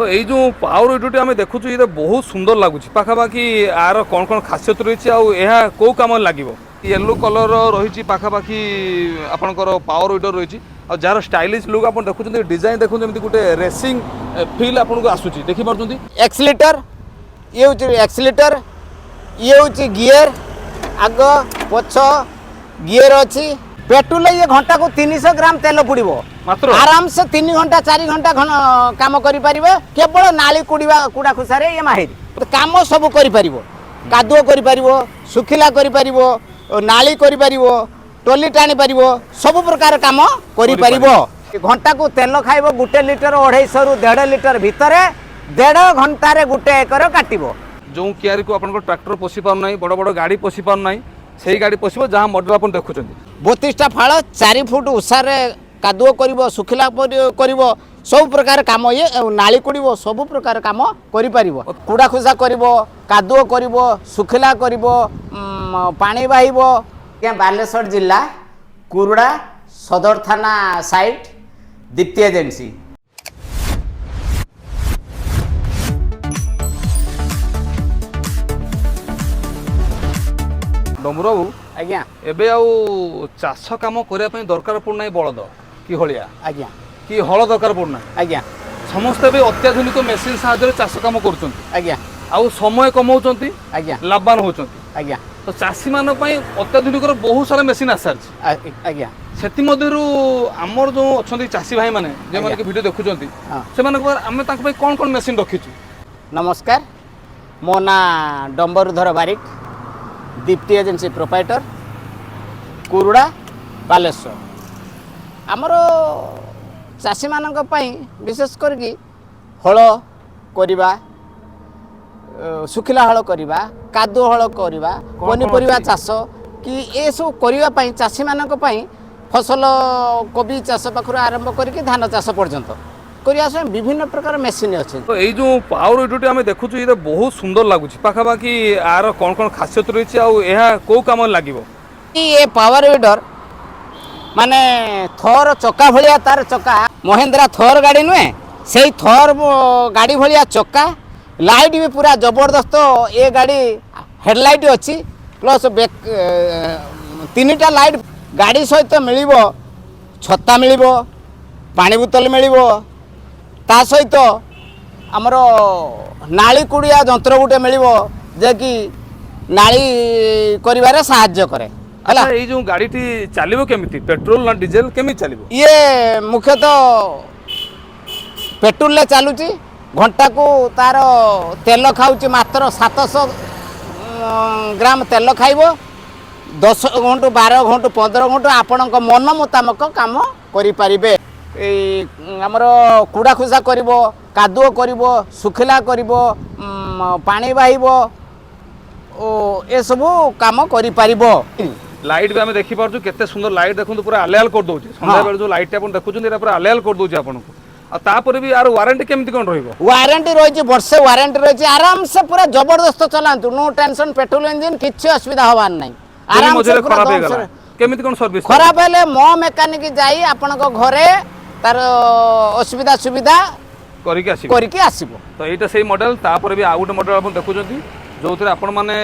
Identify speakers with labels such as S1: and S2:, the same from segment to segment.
S1: तो ये जो पावर विडोटी आम देखु ये बहुत सुंदर लगुच पाखापाखि यार कौन कौन खासियत रही है कौ कम लगे येलो कलर रही पाखापाखि आपंकर पावर विडो रही जार स्टाइलिश लुक आप देखुं डिजाइन देखुं जमी गोटे रेसिंग फिल आपको आसूची देखिपुं
S2: एक्सीटर ये हूँ एक्सीटर ये हूँ गियर आग पछ गियर अच्छी पेट्रोल ये घंटा को 300 ग्राम तेल पुड़ो
S1: मात्र
S2: आराम से 3 घंटा 4 घंटा काम करें केवल नाली कुड़ा खुसारे ये माहिर काम सब कादुओ कर सुखिला कर नाली कर टोली टाणी पार सब प्रकार काम कर घंटा को तेल खाइब 1 लिटर 250 रु 1.5 लिटर भितर 1.5 घंटे गोटे एकर काटो
S1: जो कियारी को आपन ट्रैक्टर पोषी पार ना बड़ बड़ गाड़ी पोषी पार ना से गाड़ी पोषिब जहाँ मॉडल आप देखुं
S2: 32टा फाड़ 4 फुट उषार कादुओ कर सुखिला कर सब प्रकार काम ये नाली कुड़ सब प्रकार काम कर कुड़ा खुसा कर कादुओ कर सुखिला कर पानी बाहिब बालेश्वर जिला कुरुड़ा सदर थाना साइट दीप्ति एजेंसी।
S1: डमरू बाबू
S2: आज्ञा
S1: एबे आउ चाष काम करने दरकार पड़ना बलद कि हलिया
S2: आज्ञा
S1: कि हल दरकार पड़ना
S2: आज्ञा
S1: समस्ते भी अत्याधुनिक मेसीन साहाय्य चाष काम कर
S2: आज्ञा
S1: आउ समय कमाउं
S2: आज्ञा
S1: लाभवान होती
S2: आज्ञा
S1: तो चाषी मान अत्याधुनिक बहुत सारा मेसीन आसार
S2: आज्ञा
S1: से आमर जो अच्छा चाषी भाई मैंने जो मैंने वीडियो देखुं से आम कौन कौन मेसीन रखीचु।
S2: नमस्कार मो ना डंबरुधर बारिक दीप्ति एजेंसी प्रोपाइटर कुरुड़ा बालेश्वर आमर चाषी मानक पई विशेष करके हल करिबा सुखिला हल करिबा कादुओ हल करिबा पनीपरिया चाष कि ए सब करिबा पई चाषी मानक पई फसल कोबी चाष पाखरु आरंभ करके धान चाष पर्यंत करिया विभिन्न प्रकार मेसीन अच्छे।
S1: तो ये जो पावर विडोटी आम देखु ये बहुत सुंदर लगुच पाखापाखि यार कौन कौन खासियत रही है कौ कम लगे
S2: ये पावर विडर माने थर चक्का भलिया तार चक्का महेंद्रा थर गाड़ी नुहे से थर गाड़ी भलिया चक्का लाइट भी पूरा जबरदस्त ये गाड़ी हेडलाइट अच्छी प्लस 3टा लाइट गाड़ी सहित मिल छता मिल पानी बोतल मिल ता सहित आमर नाली कुड़िया जंत्र गोटे मिल जे कि नाली करिवारे साहाय्य करे
S1: हला ये जो गाड़ी टी चलिबो केमिति पेट्रोल ना डीजल केमिति चलिबो
S2: ये मुख्यतः पेट्रोल ले चलुची घंटा को तार तेल खाऊची मात्र 700 ग्राम तेल खाइबो 10 घंटा 12 घंटा 15 घंटा आपण मन मुताबक काम करि परिबे आमर कुड़ा खुसा कर कादुओ कर सुखिला कर पानी बाहिब ए सब काम कर
S1: लाइट भी आम देखिपुर केते सुंदर लाइट देखो पूरा आलेआल कर दउछ संध्या बेल जो लाइट आप देखुं पूरा आलेआल कर दउछ आपनको तापर भी यार वारंटी केमती कौन रही
S2: वारंटी रही वर्षे वारंटी रही आराम से पूरा जबरदस्त चलांतु नो टेंशन पेट्रोल इंजिन किसी असुविधा हवार नहीं आराम से
S1: केमती कौन सर्विस
S2: खराब हेले मो मेकानिक जाई आपनको घरे तार असुविधा सुविधा करके आसीबो
S1: तो एटा सही मॉडल तापर भी आ गोटे मॉडल आपण देखुछंती जो थे आपण माने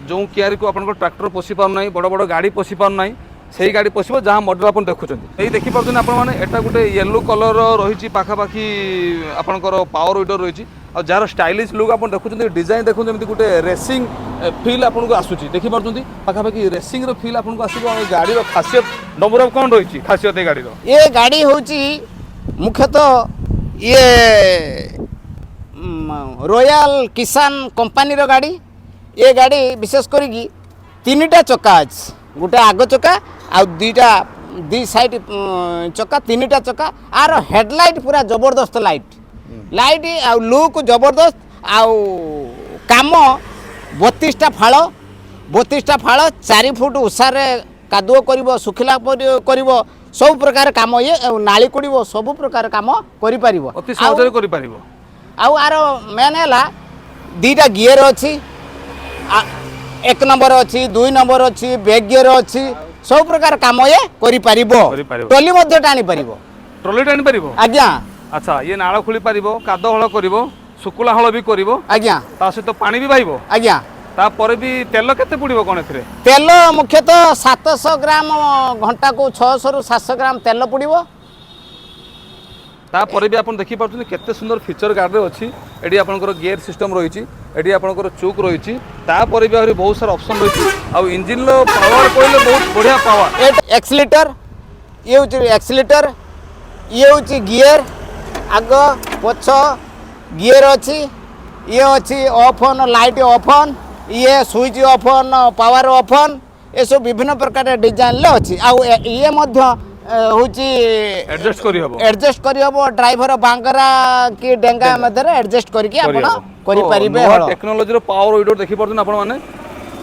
S1: जो कियारी को आपण ट्रैक्टर पोषी पार ना बड़ बड़ गाड़ी पोषी पार ना से गाड़ी पोषिब जहाँ मॉडल आप देखुं ये देखिपुर आपने एटा गोटे येलो कलर रही पाखापाखि आपंकर पावर विडर रही और जार स्टाइलिश लुक आप देखुं डिजाइन देखुं जमी गोटे रेसिंग फिल आपको आसूची देखिपुर पाखापाखि रेसिंग फिल आपको आसो गाड़ी खासियत नंबर कौन रही खासियत ये
S2: गाड़ी हूँ मुख्यतः ये रॉयल किसान कंपनी गाड़ी ये गाड़ी विशेष करी 3टा चक्का अच्छे गोटे आग चक्का आ 2 साइड चक्का 3टा चक्का आर हेडलाइट पूरा जबरदस्त लाइट आ लुक जबरदस्त आउ काम 32टा फाड़ 4 फुट उषार कादुओ कर सुखिला कर सब प्रकार काम ये नाली कुड़ सब प्रकार काम कर आर मेन है 2टा गियर अच्छी 1 नंबर अच्छी 2 नंबर अच्छी बैक गियर अच्छी सब प्रकार काम ये करि परिबो ट्रॉली मध्ये टाणी परिबो
S1: ट्रॉली टाणी परिबो
S2: आज्ञा
S1: अच्छा ये नाଳ ଖୋଳି ପାରିବ କାଦ ହଳ କରିବ ଶୁକୁଲା ହଳ ବି କରିବ
S2: ଆଜ୍ଞା
S1: ତା ସହିତ ପାଣି ବି ବାହିବ
S2: ଆଜ୍ଞା
S1: ତାପରେ ବି ତେଲ କେତେ ପଡ଼ିବ କ'ଣ ଏଥିରେ
S2: ତେଲ ମୁଖ୍ୟତଃ 700 ଗ୍ରାମ ଘଣ୍ଟାକୁ 600 ରୁ 700 ଗ୍ରାମ ତେଲ ପଡ଼ିବ
S1: ତାପରେ ବି ଆପଣ ଦେଖିପାରୁଛନ୍ତି କେତେ ସୁନ୍ଦର ଫିଚର ଗାଡ଼ିରେ ଅଛି ଏଠି ଆପଣଙ୍କର ଗିୟର ସିଷ୍ଟମ ରହିଛି ଏଠି ଆପଣଙ୍କର ଚୁକ୍ ରହିଛି ତାପରେ ବି ଆହୁରି ବହୁତ ସାରା ଅପସନ ରହିଛି ଆଉ ଇଞ୍ଜିନର ପାୱାର କହିଲେ ବହୁତ ବଢ଼ିଆ ପାୱାର
S2: ଏକ୍ସିଲେଟର ଇଏ ହେଉଛି ଏକ୍ସିଲେଟର ଇଏ ହେଉଛି ଗିୟର ଆଗ ପଛ ଗିୟର ଅଛି ଇଏ ଅଛି off on light off on ଇଏ switch off on power off on ଏସବୁ ବିଭିନ୍ନ ପ୍ରକାର ଡିଜାଇନରେ ଅଛି ଆଉ ଇଏ ମଧ୍ୟ ହେଉଛି ଆଡଜଷ୍ଟ କରିହେବ ଡ୍ରାଇଭର ବାଙ୍ଗରା କି ଡେଙ୍ଗା ମଧ୍ୟରେ ଆଡଜଷ୍ଟ କରିକି ଆପଣ କରିପାରିବେ
S1: ଟେକ୍ନୋଲୋଜିର ପାୱାର ୱିଡୋ ଦେଖିପାରୁଛନ୍ତି ଆପଣମାନେ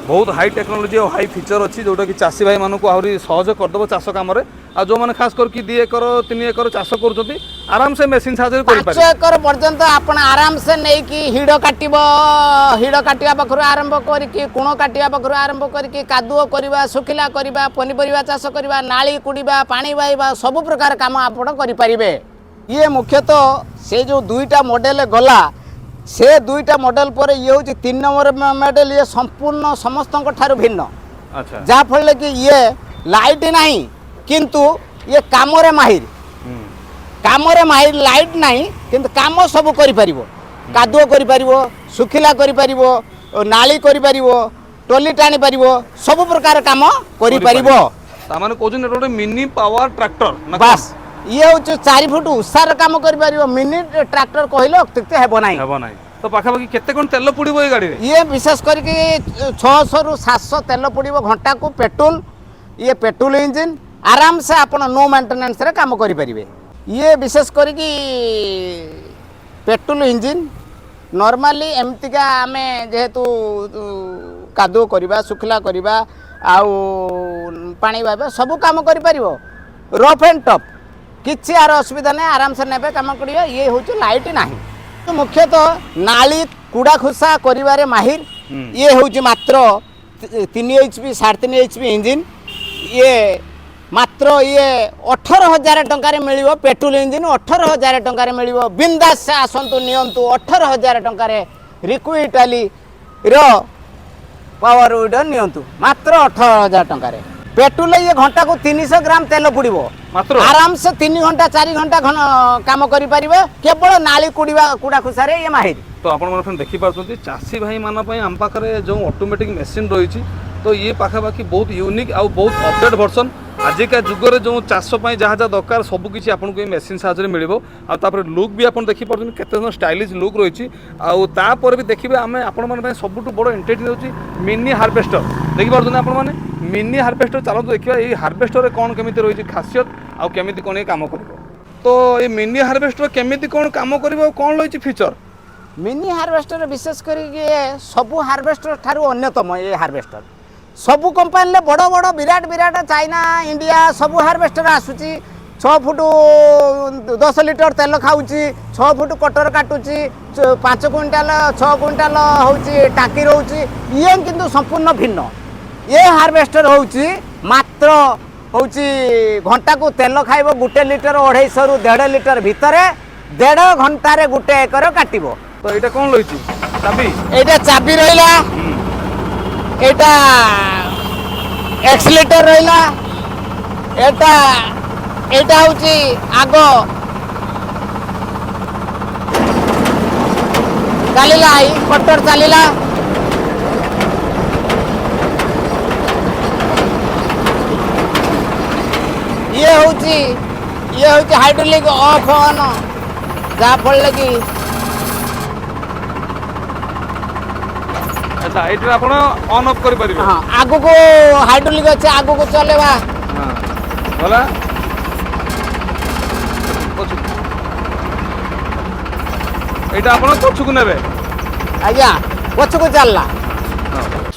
S1: ବହୁତ ହାଇ ଟେକ୍ନୋଲୋଜି ଆଉ ହାଇ ଫିଚର ଅଛି ଯେଉଁଟାକି ଚାଷୀ ଭାଇମାନଙ୍କୁ ଆହୁରି ସହଜ କରିଦେବ ଚାଷ କାମରେ ଆଉ ଯେଉଁମାନେ ଖାସ କରିକି 2 ଏକର 3 ଏକର ଚାଷ କରୁଛନ୍ତି ଆରାମସେ ମେସିନ୍ ସାହାଯ୍ୟରେ କରିପାରିବେ
S2: 5 ଏକର ପର୍ଯ୍ୟନ୍ତ ଆପଣ ଆରାମସେ ନେଇକି ହିଡ଼ କାଟିବା ପାଖରୁ ଆରମ୍ଭ କରିକି କୁଣ କାଟିବା ପାଖରୁ ଆରମ୍ଭ କରିକି କାଦୁଅ କରିବା ଶୁଖିଲା କରିବା ପନିପରିବା ଚାଷ କରିବା ନାଳି କୁଡ଼ିବା ପାଣି ବାହିବା ସବୁ ପ୍ରକାର କାମ ଆପଣ କରିପାରିବେ ଇଏ ମୁଖ୍ୟତଃ ସେ ଯେଉଁ 2ଟା ମଡେଲ ଗଲା से 2टा मॉडल पर ये हूँ 3 नंबर मॉडल ये संपूर्ण समस्त भिन्न
S1: अच्छा
S2: जहाँफल कि ये लाइट नहीं किंतु ये कामरे माहिर लाइट नहीं किंतु काम सब करि परिबो कादुओ करि परिबो सुखिला करि परिबो नाली करि परिबो टोली टाणी परिबो सब प्रकार काम करि परिबो
S1: तामाने कोजन एटा मिनी पावर ट्रैक्टर
S2: बस ये हूँ 4 फुट उषार काम कर मिनी ट्रैक्टर कहले अत्युक्त हेबो नाही
S1: तो पाखापाखि केते कोन तेल पड़िबो ए गाड़ी रे
S2: ये विशेष करके 600 ରୁ 700 तेल पड़िबो घंटा को पेट्रोल ये पेट्रोल इंजिन आराम से आपण नो मेंटेनेंस रे काम करि परिबे ये विशेष करके पेट्रोल इंजिन नॉर्मली एमतिका आमे जेहेतु कादो करबा सुखला करबा आउ पानी बाबा सब काम करि परिबो रफ एंड टफ किसी यार असुविधा नहीं आराम से नेबे काम करिया ये हूँ लाइट नहीं तो मुख्यतः नाली कुड़ा खुसा करिवारे माहिर ये हूँ मात्र 3 HP 3.5 HP इंजिन ये मात्र ये 18,000 टंकार मिलिबो पेट्रोल इंजिन 18,000 टंकार मिलिबो बिंदास से आसंतु नियंतु 18,000 टंकार रिक्विटाली रो पावर विडर नियंतु मात्र 18,000 टंकार पेट्रोल ये घंटा को 300 ग्राम तेल पड़ो
S1: मात्र
S2: आराम से 3 घंटा 4 घंटा काम करें केवल नाली कुड़ा खुसारे ये माहिर
S1: तो आपण देखी पार्टी चाषी भाई मान आम पाखे जो ऑटोमेटिक मशीन रही तो ये पाखापाखि बहुत यूनिक आउ बहुत अपडेट वर्सन आजिका जुगरे जो चाष जहाँ जहाँ दरकार सबकि आपको मशीन साहाଯ୍य मिल लुक भी आप देखी पार्टी केते स्टाइलिश लुक रही आपर भी देखिए आम आपण सब बड़ एंटरटेन होची मिनी हार्वेस्टर देखी पार्टी आपण मैंने मिनी हार्वेस्टर चलते देखिए ये हार्वेस्टर कौन केमिति रही खासियत आउ केमिति कौन ये काम कर तो ये मिनी हार्वेस्टर केमिति कौन काम कर कौन रही फीचर
S2: मिनी हार्वेस्टर विशेष करके सबू हार्वेस्टर ठारू अन्यतम ये हार्वेस्टर सबू कंपानी ले बड़ बड़ विराट विराट चाइना इंडिया सबू हार्वेस्टर आसूची 6 फुट 10 लिटर तेल खाऊची 6 फुट कटर काटुची 5 क्विंटाल 6 क्विंटाल होची टाकी रोची ये किंतु संपूर्ण भिन्न ये हार्वेस्टर होची मात्र होची घंटा को तेल खाइबो 1 लिटर 250 ରୁ 1.5 लिटर भितरे 1.5 घंटा रे 1 एकर काटिबो
S1: तो ये कौन रही चाबी
S2: एटा चाबी रहिला एटा एक्सीलेटर रहिला एटा एटा होची आगो चलिला आई कटर चलिला ये होची हाइड्रोलिक ऑफ ऑन जहाँ फल लगी
S1: अच्छा ये आपण ऑन ऑफ करि परिबे
S2: हां आगो को हाइड्रोलिक अच्छे आगो को चलेबा
S1: हां बोला एटा आपण पछुक नेबे
S2: आज्ञा पछुक चलला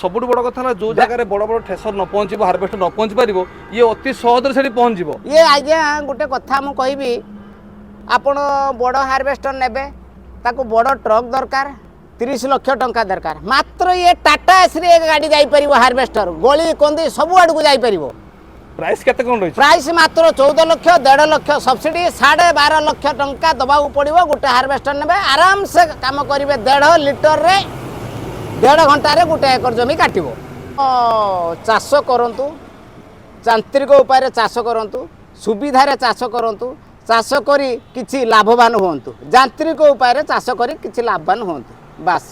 S1: सबुठ बड़ कथा जो जगह बड़ बड़ ठेसर न पहुँच हार्वेस्टर न पहुँच पार ये अति सहज से पहुँच
S2: ये आज्ञा गोटे कथा मु कहबी आपण बड़ हार्वेस्टर नेबे ताको बड़ ट्रक दरकार 30 लाख टंका दरकार मात्र ये टाटा एस रे गाड़ी जाई परिबो हार्वेस्टर गली कंदी सब आड़ को जाई परिबो
S1: प्राइस केते कोन रही
S2: प्राइस मात्र 14 लाख 1.5 लाख सब्सिडी 12.5 लाख टंका दबाऊ पड़ो गोटे हार्वेस्टर ने आराम से काम करेंगे 1.5 लिटर रे 1.5 घंटा रे गोटे एकर जमी काटो चाष करतु यांत्रिक उपाय चाष करतु सुविधार चाष करतु चाष करी किछि लाभवान हुंतु यांत्रिक उपाय चाष करी किछि लाभवान हुंतु बास।